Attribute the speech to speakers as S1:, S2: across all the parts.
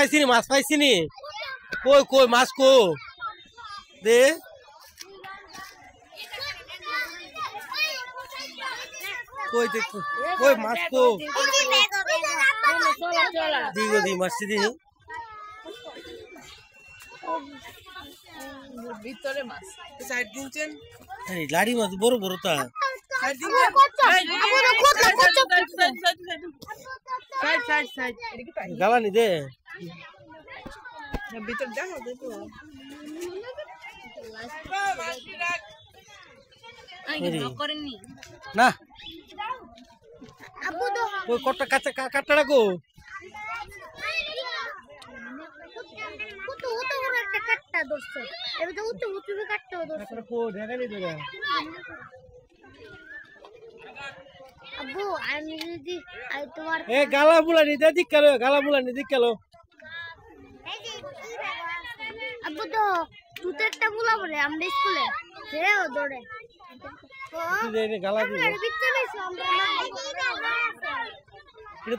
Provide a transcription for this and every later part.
S1: পাইছিনি মাছ পাইছিনি কই কই মাছ কো দে কই দেখো কই মাছ কো দিগো দি মাছ দি
S2: ভিতরে মাছ সাইড দিনছেন
S1: এই লাড়ি মাছ বড় বড় তা
S2: সাইড দিনছেন সাইড সাইড
S1: গালানি দে
S2: ভিতর দেখো দেখো
S1: না ওই কটা কাঁচা কাটটা গো গালা বুলানি দিক গেল গালা বুলানি দিক গেল
S3: আব্বু তো তুতে একটা বুলা বলে আমরা স্কুলে হেও দৌড়ে
S1: গালা দিব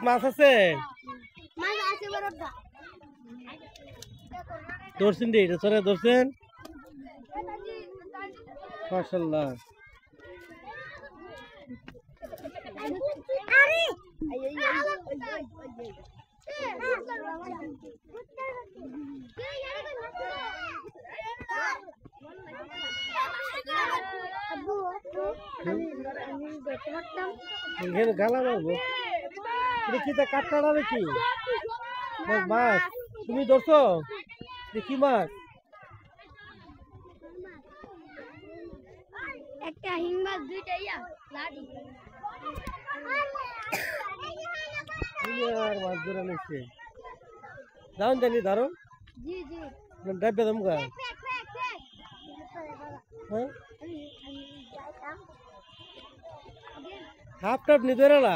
S1: মাছ আছে ধরছেন রে এটা চলে ধরছেন মাশাআল্লাহ গালা মারবো দেখি তা কাটটা নাকি মাছ তুমি ধরছো দেখি মাছ
S3: একটা হিং মাছ দুইটা ইয়া লাড়ি
S1: আর মাছ ধরে নিচ্ছে দাও জানি ধরো
S3: জি জি
S1: ডাব্বে দমগা হ্যাঁ হাফ টাপ নি ধরে না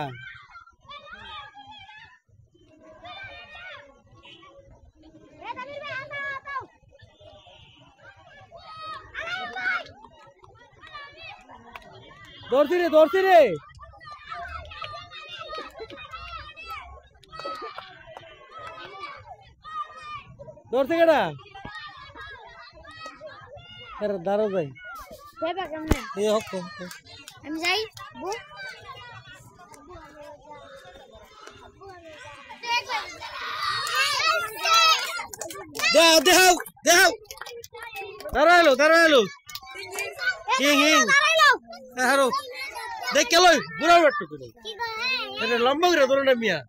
S1: ধরছি রে ধরছে কেডা দাঁড়ো যাই
S3: আমি যাই
S1: দেখাও দাঁড়াইলো হিং হারো দেখ কেলো বুড়া বাট্টু করে এটা লম্বা করে ধরো না মিয়া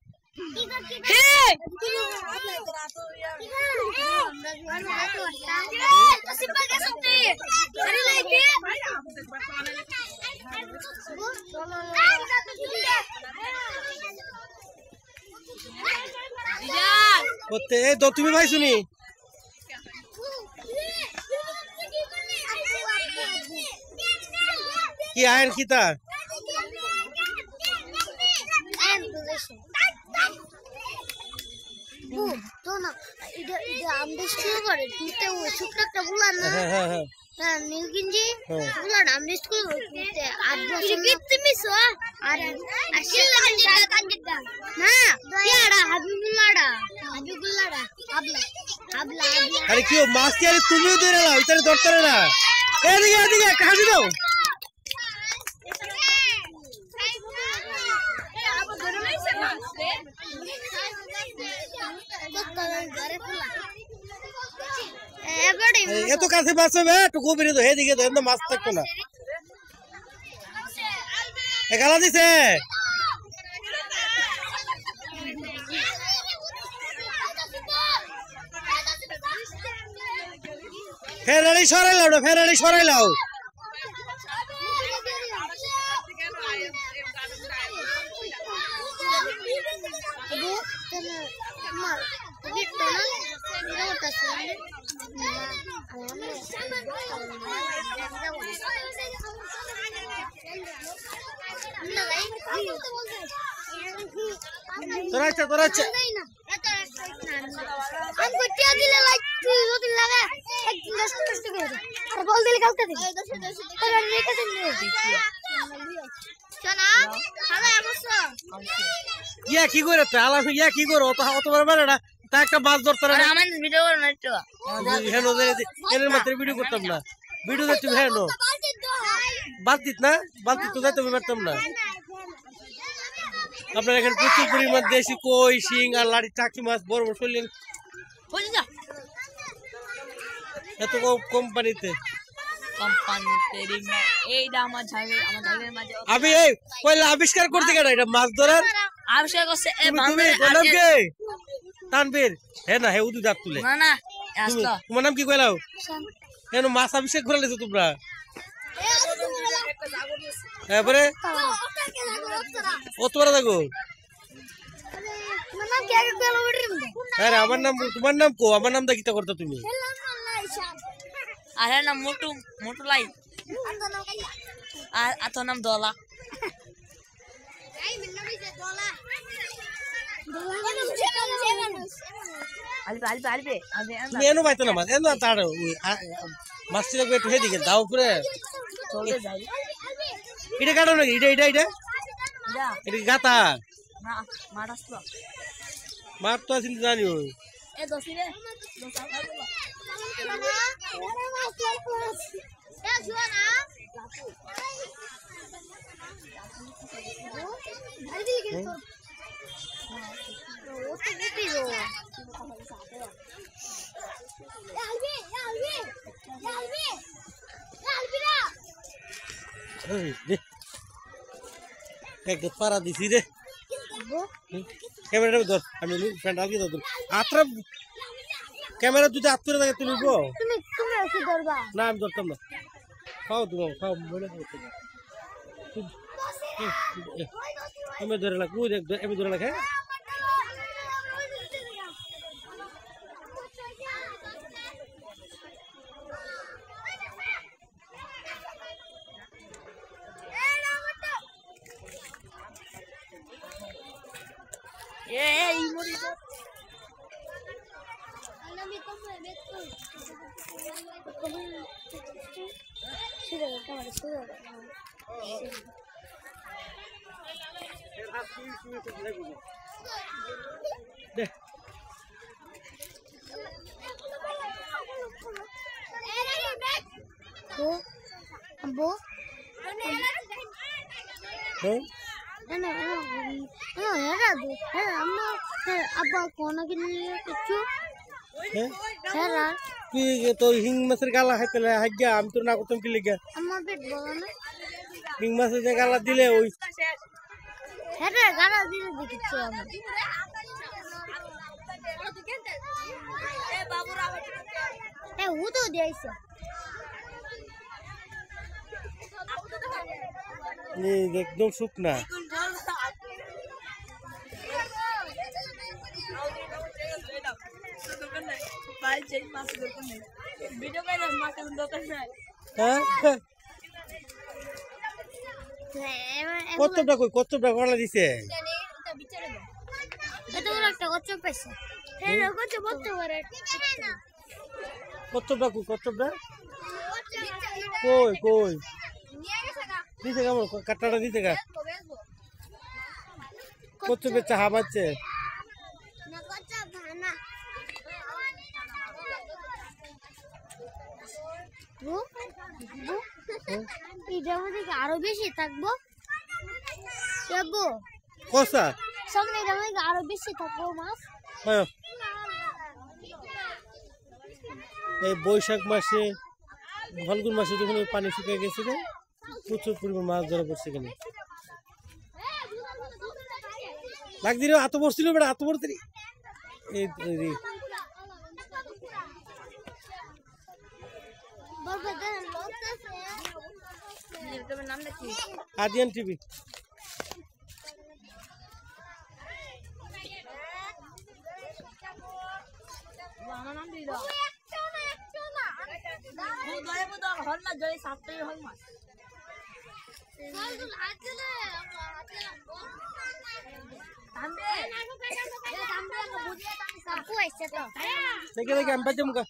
S1: তুমি ভাই শুনি কি আয়ের কি তা
S3: আমরা স্কুল করে ছোট্ট একটা বুলার না নীল গিঞ্জি বুলার আমরা স্কুল করতে 8 বছর আর না ইয়ারা হাবিবুল্লাহড়া আবলা
S1: আরে কি মাছ কি আরে তুমিও ধরে নাও এটা ধরতে না এদিকে কাজি দাও এত কাছে মাছ হবে একটু গভীরে তো এদিকে তো মাছ থাকতো না গালা দিছে ফেরারি সরাইলাও তোরাচ্ছে ইয়া কি করে আলা ইয়া কি করো অত বড় বেড়াটা তা একটা মাছ ধরতাম না
S3: আমাদের ভিডিও করো না একটু
S1: হেন এর মাত্র ভিডিও করতাম না ভিডিও দেখতে হেন বালতিত না বালতিত তো যাইতে পারতাম না আপনার এখানে প্রচুর পরিমাণ দেশি কই শিং আর লাড়ি টাকি মাছ বড় বড় শৈলেন এত কোম্পানিতে আমি এই পয়লা আবিষ্কার করতে গেল এটা মাছ ধরার
S3: আবিষ্কার করছে
S1: তানবীর হ্যাঁ না হে উদু দাঁত তুলে তোমার নাম কি কইলাও কেন মাছ আবিষ্কার করে লেছো তোমরা এবারে কত বড় দেখো হ্যাঁ আমার নাম তোমার নাম কো আমার নাম দা কিতা করতে তুমি
S3: আরে নাম মোটু মোটু লাই আর তোর নাম দলা
S1: তুমি এনো পাইতো না মাছ এনো তার মাছটি দেখবে একটু সেদিকে দাও করে এটা কাটো নাকি এটা এটা এটা এটা গাতা মাছ তো আছে জানি ওই একদম পারা দিছি রে ক্যামেরাটা ধর আমি ফ্রেন্ড আগে ধর আত্রা ক্যামেরা যদি আত্তরে থাকে তুই নিবো না আমি ধরতাম না খাও তুমি খাও মনে আমি ধরে না কুই আমি ধরে না খাই তোর হিং মাছের গালা খাইতে হাইগা আমি তোর না করতাম কি লেগে হিং মাছের যে গালা দিলে ওই
S3: গালা দিলে দেখিচ্ছি ও তো দিয়েছে
S1: একদম শুকনা কচ্ছপটা কই কচ্ছপটা কলা দিছে কচ্ছপটা কই কচ্ছপটা কই কই দিতে কেমন কাটাটা দিতে গা কচ্ছপের চা হাবাচ্ছে
S3: আরো বেশি থাকবো
S1: কষা
S3: সামনে আরো বেশি থাকবো মাছ
S1: এই বৈশাখ মাসে ফাল্গুন মাসে যখন পানি শুকিয়ে গেছিল প্রচুর পরিমাণ মাছ ধরা পড়ছে এখানে লাগছি রে এত পড়ছিল বেটা এত পড়তে আদিয়ান টিভি দেখে দেখে আমি পাচ্ছি মুখা